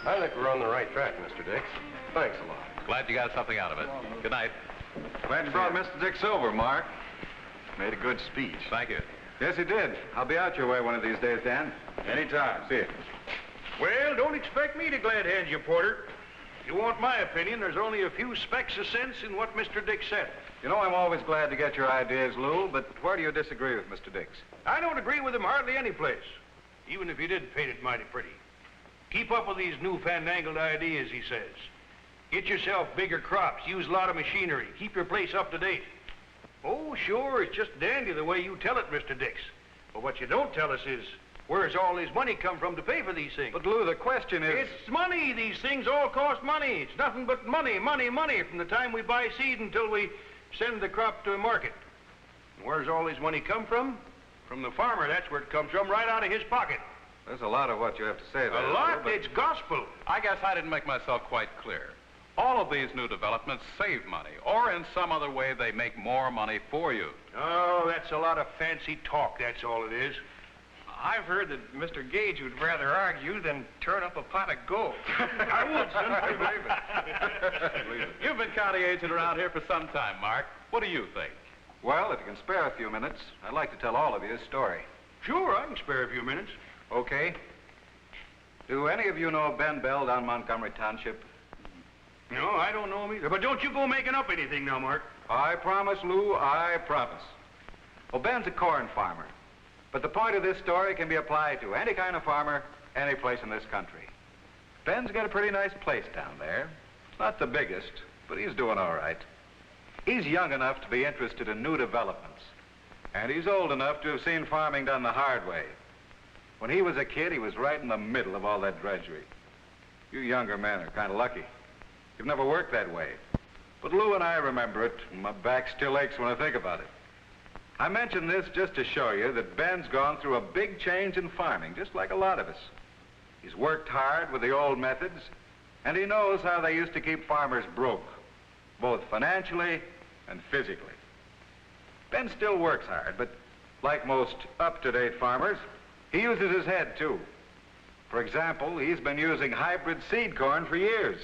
I think we're on the right track, Mr. Dix. Thanks a lot. Glad you got something out of it. Good night. Glad you brought Mr. Dix over, Mark. Made a good speech. Thank you. Yes, he did. I'll be out your way one of these days, Dan. Anytime. See you. Well, don't expect me to glad hand you, Porter. If you want my opinion, there's only a few specks of sense in what Mr. Dix said. You know, I'm always glad to get your ideas, Lou, but where do you disagree with Mr. Dix? I don't agree with him hardly any place, even if you did paint it mighty pretty. Keep up with these new fandangled ideas, he says. Get yourself bigger crops, use a lot of machinery, keep your place up to date. Oh, sure, it's just dandy the way you tell it, Mr. Dix. But what you don't tell us is, where's all this money come from to pay for these things? But, Lou, the question is... It's money. These things all cost money. It's nothing but money, money, money from the time we buy seed until we send the crop to the market. And where's all this money come from? From the farmer. That's where it comes from, right out of his pocket. There's a lot of what you have to say there. A lot? Lou, It's gospel. I guess I didn't make myself quite clear. All of these new developments save money, or in some other way they make more money for you. Oh, that's a lot of fancy talk, that's all it is. I've heard that Mr. Gage would rather argue than turn up a pot of gold. I would, son. I believe it. You've been county agent around here for some time, Mark. What do you think? Well, if you can spare a few minutes, I'd like to tell all of you a story. Sure, I can spare a few minutes. Okay. Do any of you know Ben Bell down Montgomery Township? No, I don't know him either. But don't you go making up anything now, Mark. I promise, Lou, I promise. Well, Ben's a corn farmer. But the point of this story can be applied to any kind of farmer, any place in this country. Ben's got a pretty nice place down there. Not the biggest, but he's doing all right. He's young enough to be interested in new developments. And he's old enough to have seen farming done the hard way. When he was a kid, he was right in the middle of all that drudgery. You younger men are kind of lucky. You've never worked that way. But Lou and I remember it, and my back still aches when I think about it. I mention this just to show you that Ben's gone through a big change in farming, just like a lot of us. He's worked hard with the old methods, and he knows how they used to keep farmers broke, both financially and physically. Ben still works hard, but like most up-to-date farmers, he uses his head, too. For example, he's been using hybrid seed corn for years.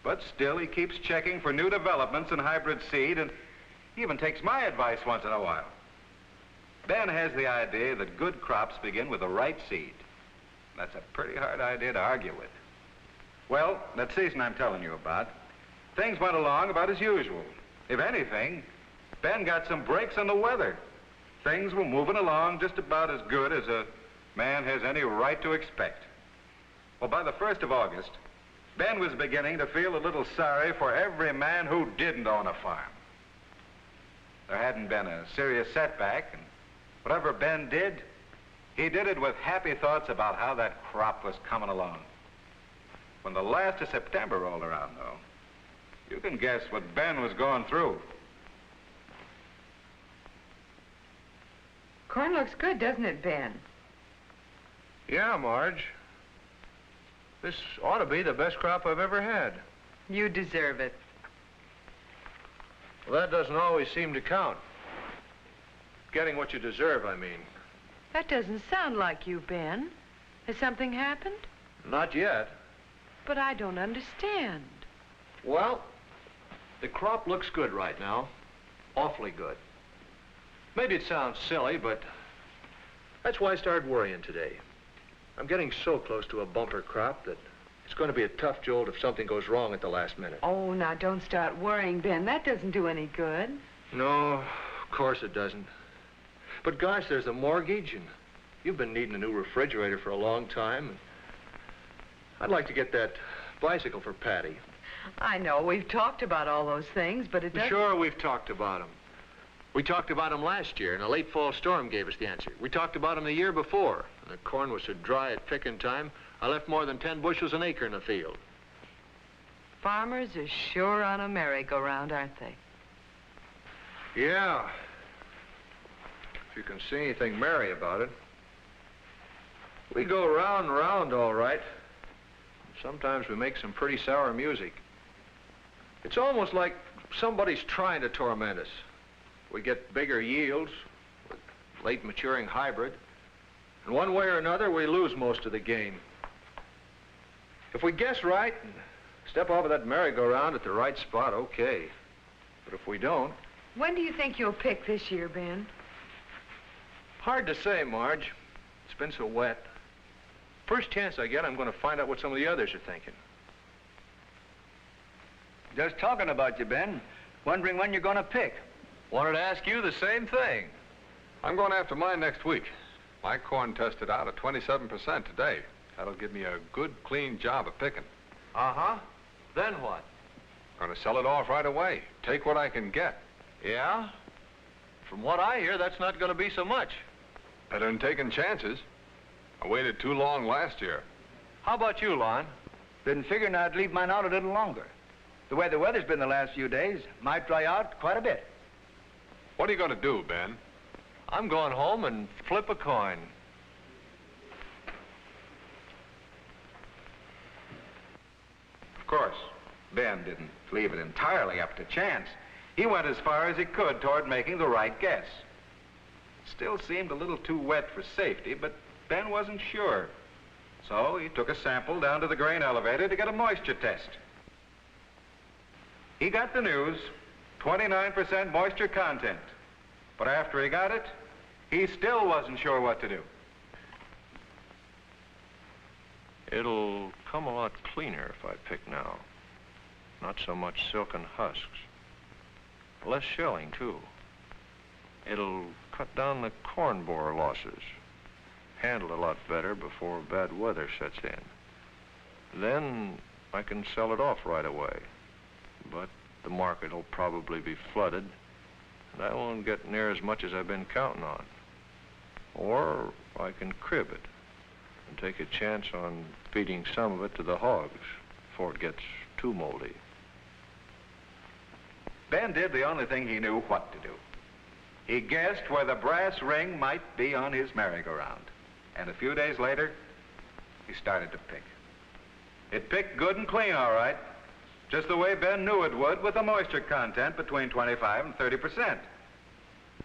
But still, he keeps checking for new developments in hybrid seed, and he even takes my advice once in a while. Ben has the idea that good crops begin with the right seed. That's a pretty hard idea to argue with. Well, that season I'm telling you about, things went along about as usual. If anything, Ben got some breaks on the weather. Things were moving along just about as good as a man has any right to expect. Well, by the 1st of August, Ben was beginning to feel a little sorry for every man who didn't own a farm. There hadn't been a serious setback, and whatever Ben did, he did it with happy thoughts about how that crop was coming along. When the last of September rolled around, though, you can guess what Ben was going through. Corn looks good, doesn't it, Ben? Yeah, Marge. This ought to be the best crop I've ever had. You deserve it. Well, that doesn't always seem to count. Getting what you deserve, I mean. That doesn't sound like you, Ben. Has something happened? Not yet. But I don't understand. Well, the crop looks good right now. Awfully good. Maybe it sounds silly, but that's why I started worrying today. I'm getting so close to a bumper crop that it's going to be a tough jolt if something goes wrong at the last minute. Oh, now don't start worrying, Ben. That doesn't do any good. No, of course it doesn't. But gosh, there's a mortgage, and you've been needing a new refrigerator for a long time. And I'd like to get that bicycle for Patty. I know, we've talked about all those things, but it doesn't... Sure, we've talked about them. We talked about them last year, and a late fall storm gave us the answer. We talked about them the year before, and the corn was so dry at picking time, I left more than 10 bushels an acre in the field. Farmers are sure on a merry-go-round, aren't they? Yeah. If you can see anything merry about it. We go round and round all right. Sometimes we make some pretty sour music. It's almost like somebody's trying to torment us. We get bigger yields with late maturing hybrid. And one way or another, we lose most of the gain. If we guess right and step off of that merry-go-round at the right spot, okay. But if we don't... When do you think you'll pick this year, Ben? Hard to say, Marge. It's been so wet. First chance I get, I'm going to find out what some of the others are thinking. Just talking about you, Ben. Wondering when you're going to pick. Wanted to ask you the same thing. I'm going after mine next week. My corn tested out at 27% today. That'll give me a good, clean job of picking. Uh-huh. Then what? Gonna sell it off right away. Take what I can get. Yeah? From what I hear, that's not going to be so much. Better than taking chances. I waited too long last year. How about you, Lon? Been figuring I'd leave mine out a little longer. The way the weather's been the last few days, might dry out quite a bit. What are you gonna do, Ben? I'm going home and flip a coin. Of course, Ben didn't leave it entirely up to chance. He went as far as he could toward making the right guess. Still seemed a little too wet for safety, but Ben wasn't sure. So he took a sample down to the grain elevator to get a moisture test. He got the news, 29% moisture content. But after he got it, he still wasn't sure what to do. It'll come a lot cleaner if I pick now. Not so much silken husks. Less shelling, too. It'll cut down the corn borer losses. Handle a lot better before bad weather sets in. Then I can sell it off right away. But the market will probably be flooded, and I won't get near as much as I've been counting on. Or I can crib it and take a chance on feeding some of it to the hogs before it gets too moldy. Ben did the only thing he knew what to do. He guessed where the brass ring might be on his merry-go-round. And a few days later, he started to pick. It picked good and clean, all right. Just the way Ben knew it would, with a moisture content between 25 and 30%.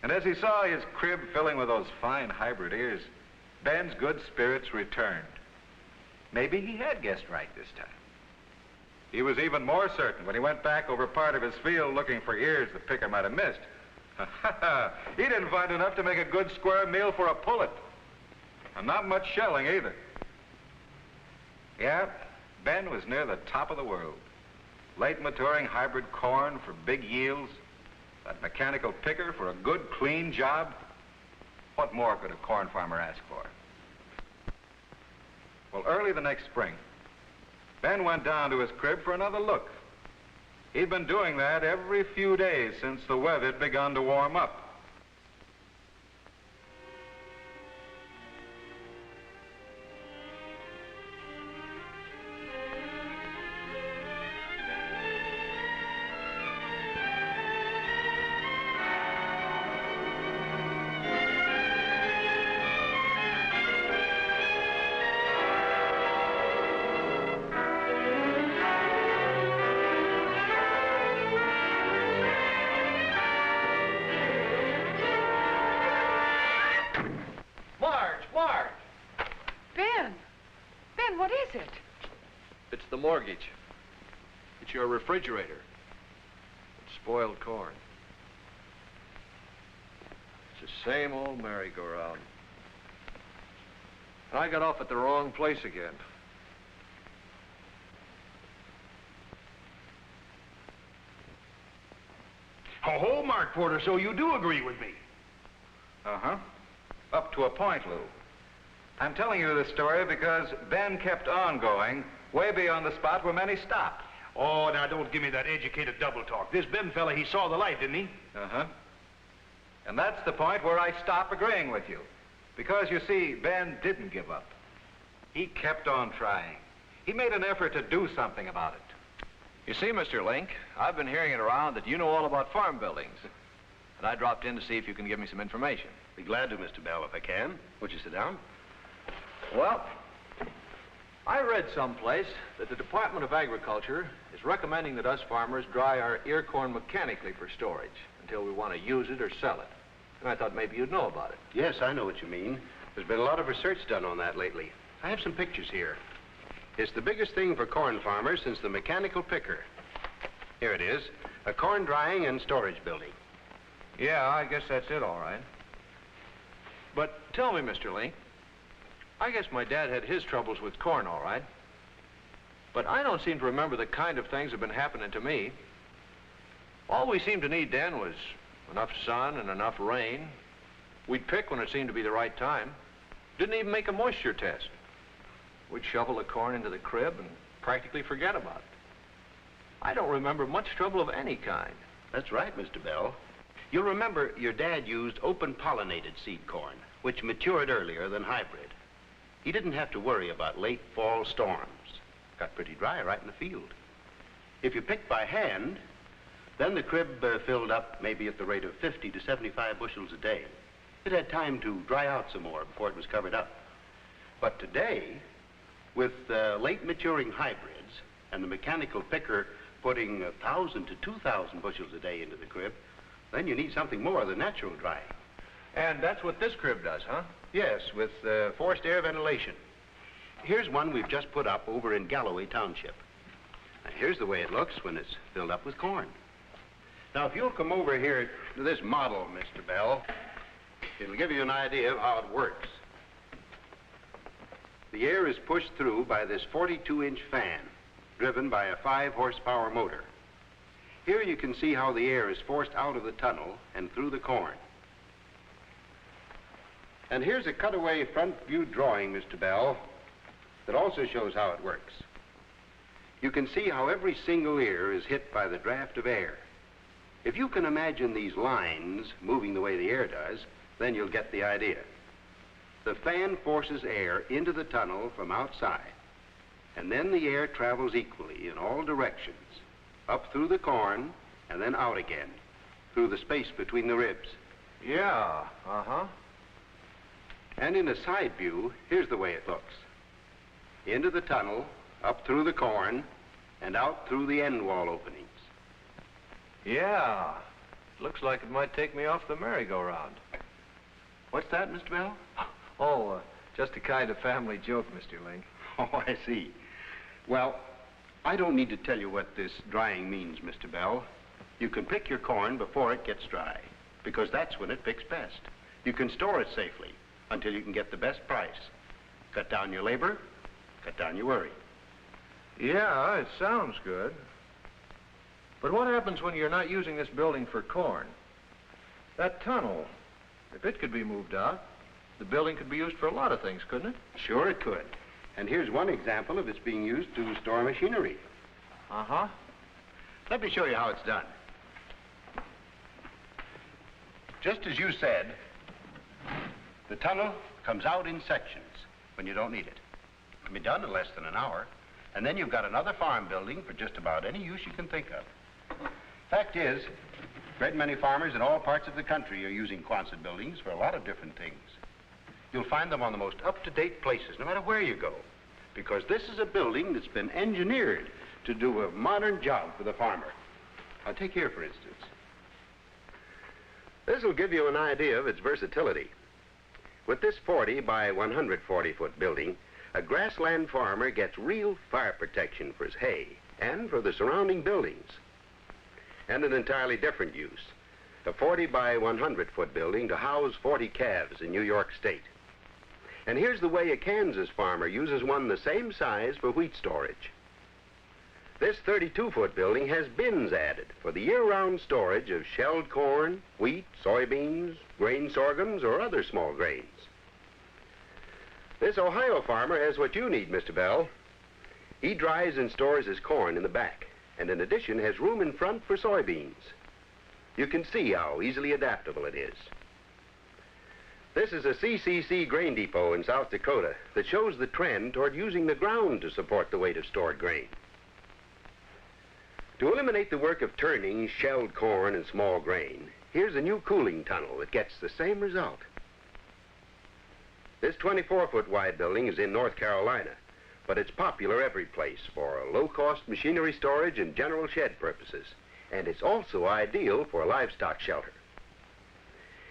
And as he saw his crib filling with those fine hybrid ears, Ben's good spirits returned. Maybe he had guessed right this time. He was even more certain when he went back over part of his field looking for ears the picker might have missed. He didn't find enough to make a good square meal for a pullet. And not much shelling either. Yeah, Ben was near the top of the world. Late maturing hybrid corn for big yields, that mechanical picker for a good, clean job. What more could a corn farmer ask for? Well, early the next spring, Ben went down to his crib for another look. He'd been doing that every few days since the weather had begun to warm up. It's the mortgage. It's your refrigerator. It's spoiled corn. It's the same old merry-go-round. And I got off at the wrong place again. Ho-ho, Mark Porter, so you do agree with me. Uh-huh. Up to a point, Lou. I'm telling you this story because Ben kept on going way beyond the spot where many stopped. Oh, now don't give me that educated double talk. This Ben fella, he saw the light, didn't he? Uh-huh. And that's the point where I stop agreeing with you. Because, you see, Ben didn't give up. He kept on trying. He made an effort to do something about it. You see, Mr. Link, I've been hearing it around that you know all about farm buildings. And I dropped in to see if you can give me some information. Be glad to, Mr. Bell, if I can. Would you sit down? Well, I read someplace that the Department of Agriculture is recommending that us farmers dry our ear corn mechanically for storage until we want to use it or sell it. And I thought maybe you'd know about it. Yes, I know what you mean. There's been a lot of research done on that lately. I have some pictures here. It's the biggest thing for corn farmers since the mechanical picker. Here it is, a corn drying and storage building. Yeah, I guess that's it, all right. But tell me, Mr. Link, I guess my dad had his troubles with corn, all right. But I don't seem to remember the kind of things that have been happening to me. All we seemed to need then was enough sun and enough rain. We'd pick when it seemed to be the right time. Didn't even make a moisture test. We'd shovel the corn into the crib and practically forget about it. I don't remember much trouble of any kind. That's right, Mr. Bell. You'll remember your dad used open pollinated seed corn, which matured earlier than hybrid. He didn't have to worry about late fall storms. Got pretty dry right in the field. If you picked by hand, then the crib filled up maybe at the rate of 50 to 75 bushels a day. It had time to dry out some more before it was covered up. But today, with late maturing hybrids and the mechanical picker putting 1,000 to 2,000 bushels a day into the crib, then you need something more than natural drying. And that's what this crib does, huh? Yes, with forced air ventilation. Here's one we've just put up over in Galloway Township. And here's the way it looks when it's filled up with corn. Now, if you'll come over here to this model, Mr. Bell, it'll give you an idea of how it works. The air is pushed through by this 42-inch fan, driven by a 5-horsepower motor. Here you can see how the air is forced out of the tunnel and through the corn. And here's a cutaway front view drawing, Mr. Bell, that also shows how it works. You can see how every single ear is hit by the draft of air. If you can imagine these lines moving the way the air does, then you'll get the idea. The fan forces air into the tunnel from outside, and then the air travels equally in all directions, up through the corn and then out again, through the space between the ribs. Yeah, uh-huh. And in a side view, here's the way it looks. Into the tunnel, up through the corn, and out through the end wall openings. Yeah, looks like it might take me off the merry-go-round. What's that, Mr. Bell? Oh, just a kind of family joke, Mr. Link. Oh, I see. Well, I don't need to tell you what this drying means, Mr. Bell. You can pick your corn before it gets dry, because that's when it picks best. You can store it safely until you can get the best price. Cut down your labor, cut down your worry. Yeah, it sounds good. But what happens when you're not using this building for corn? That tunnel, if it could be moved out, the building could be used for a lot of things, couldn't it? Sure it could. And here's one example of its being used to store machinery. Uh-huh. Let me show you how it's done. Just as you said, the tunnel comes out in sections when you don't need it. It can be done in less than an hour, and then you've got another farm building for just about any use you can think of. Fact is, a great many farmers in all parts of the country are using Quonset buildings for a lot of different things. You'll find them on the most up-to-date places, no matter where you go, because this is a building that's been engineered to do a modern job for the farmer. I'll take here, for instance. This will give you an idea of its versatility. With this 40 by 140-foot building, a grassland farmer gets real fire protection for his hay and for the surrounding buildings. And an entirely different use, a 40 by 100-foot building to house 40 calves in New York State. And here's the way a Kansas farmer uses one the same size for wheat storage. This 32-foot building has bins added for the year-round storage of shelled corn, wheat, soybeans, grain sorghums, or other small grains. This Ohio farmer has what you need, Mr. Bell. He dries and stores his corn in the back, and in addition has room in front for soybeans. You can see how easily adaptable it is. This is a CCC grain depot in South Dakota that shows the trend toward using the ground to support the weight of stored grain. To eliminate the work of turning shelled corn and small grain, here's a new cooling tunnel that gets the same result. This 24-foot wide building is in North Carolina, but it's popular every place for low-cost machinery storage and general shed purposes, and it's also ideal for a livestock shelter.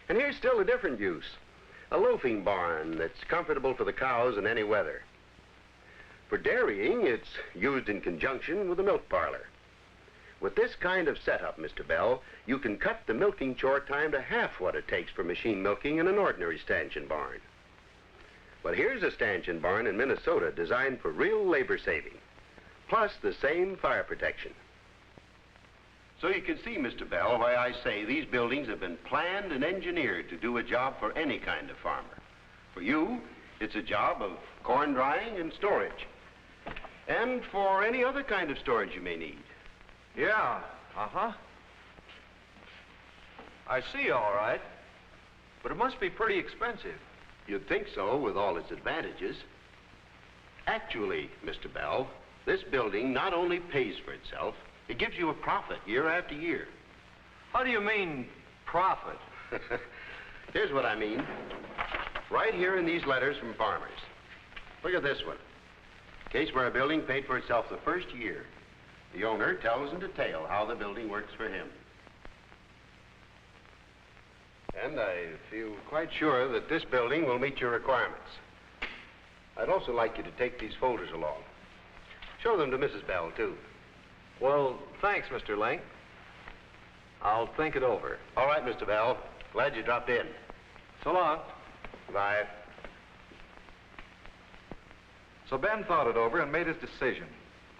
And here's still a different use, a loafing barn that's comfortable for the cows in any weather. For dairying, it's used in conjunction with a milk parlor. With this kind of setup, Mr. Bell, you can cut the milking chore time to half what it takes for machine milking in an ordinary stanchion barn. But here's a stanchion barn in Minnesota designed for real labor saving, plus the same fire protection. So you can see, Mr. Bell, why I say these buildings have been planned and engineered to do a job for any kind of farmer. For you, it's a job of corn drying and storage. And for any other kind of storage you may need. Yeah, uh-huh. I see, all right. But it must be pretty expensive. You'd think so, with all its advantages. Actually, Mr. Bell, this building not only pays for itself, it gives you a profit year after year. How do you mean, profit? Here's what I mean. Right here in these letters from farmers. Look at this one. Case where a building paid for itself the first year. The owner tells in detail how the building works for him. And I feel quite sure that this building will meet your requirements. I'd also like you to take these folders along. Show them to Mrs. Bell, too. Well, thanks, Mr. Link. I'll think it over. All right, Mr. Bell. Glad you dropped in. So long. Bye. So Ben thought it over and made his decision.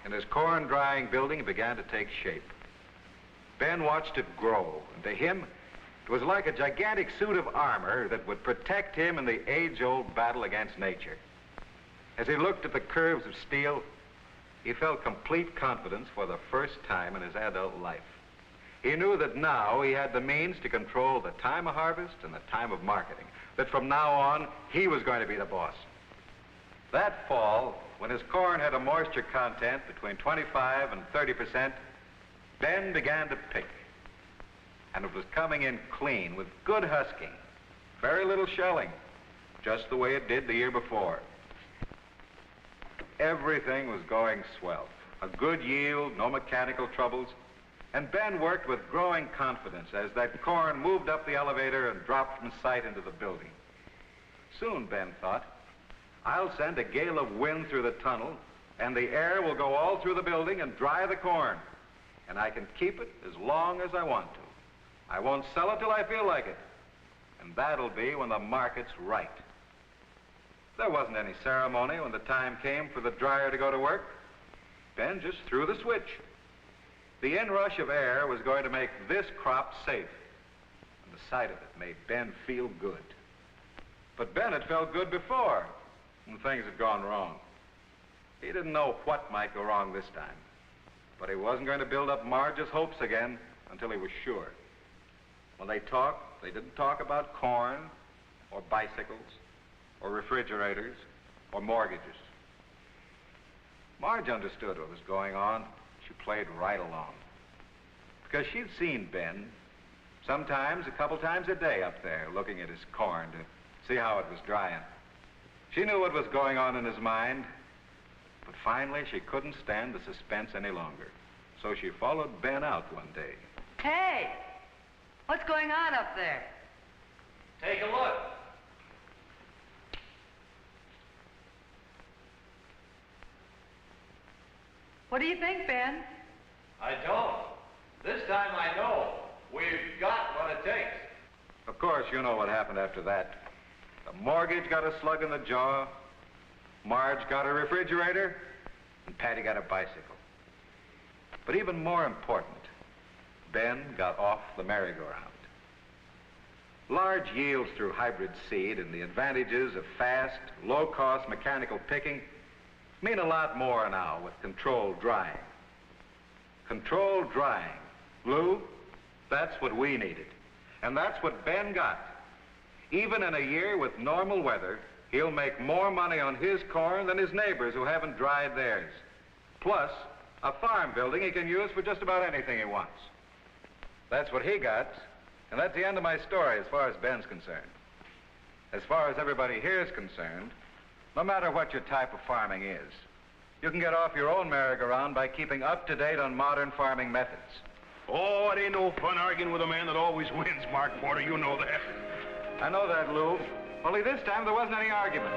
And his corn drying building began to take shape. Ben watched it grow, and to him, it was like a gigantic suit of armor that would protect him in the age-old battle against nature. As he looked at the curves of steel, he felt complete confidence for the first time in his adult life. He knew that now he had the means to control the time of harvest and the time of marketing, that from now on, he was going to be the boss. That fall, when his corn had a moisture content between 25 and 30%, Ben began to pick. And it was coming in clean with good husking, very little shelling, just the way it did the year before. Everything was going swell. A good yield, no mechanical troubles, and Ben worked with growing confidence as that corn moved up the elevator and dropped from sight into the building. Soon, Ben thought, I'll send a gale of wind through the tunnel, and the air will go all through the building and dry the corn. And I can keep it as long as I want to. I won't sell it till I feel like it. And that'll be when the market's right. There wasn't any ceremony when the time came for the dryer to go to work. Ben just threw the switch. The inrush of air was going to make this crop safe. And the sight of it made Ben feel good. But Ben had felt good before, when things had gone wrong. He didn't know what might go wrong this time. But he wasn't going to build up Marge's hopes again until he was sure. When they talked, they didn't talk about corn, or bicycles, or refrigerators, or mortgages. Marge understood what was going on. She played right along. Because she'd seen Ben, sometimes a couple times a day up there, looking at his corn to see how it was drying. She knew what was going on in his mind, but finally she couldn't stand the suspense any longer. So she followed Ben out one day. Hey, what's going on up there? Take a look. What do you think, Ben? I don't. This time I know. We've got what it takes. Of course, you know what happened after that. The mortgage got a slug in the jaw, Marge got a refrigerator, and Patty got a bicycle. But even more important, Ben got off the merry-go-round. Large yields through hybrid seed and the advantages of fast, low-cost mechanical picking mean a lot more now with controlled drying. Controlled drying. Lou, that's what we needed. And that's what Ben got. Even in a year with normal weather, he'll make more money on his corn than his neighbors who haven't dried theirs. Plus, a farm building he can use for just about anything he wants. That's what he got, and that's the end of my story as far as Ben's concerned. As far as everybody here is concerned, no matter what your type of farming is, you can get off your own merry-go-round by keeping up to date on modern farming methods. Oh, it ain't no fun arguing with a man that always wins, Mark Porter. You know that. I know that, Lou. Only this time there wasn't any argument.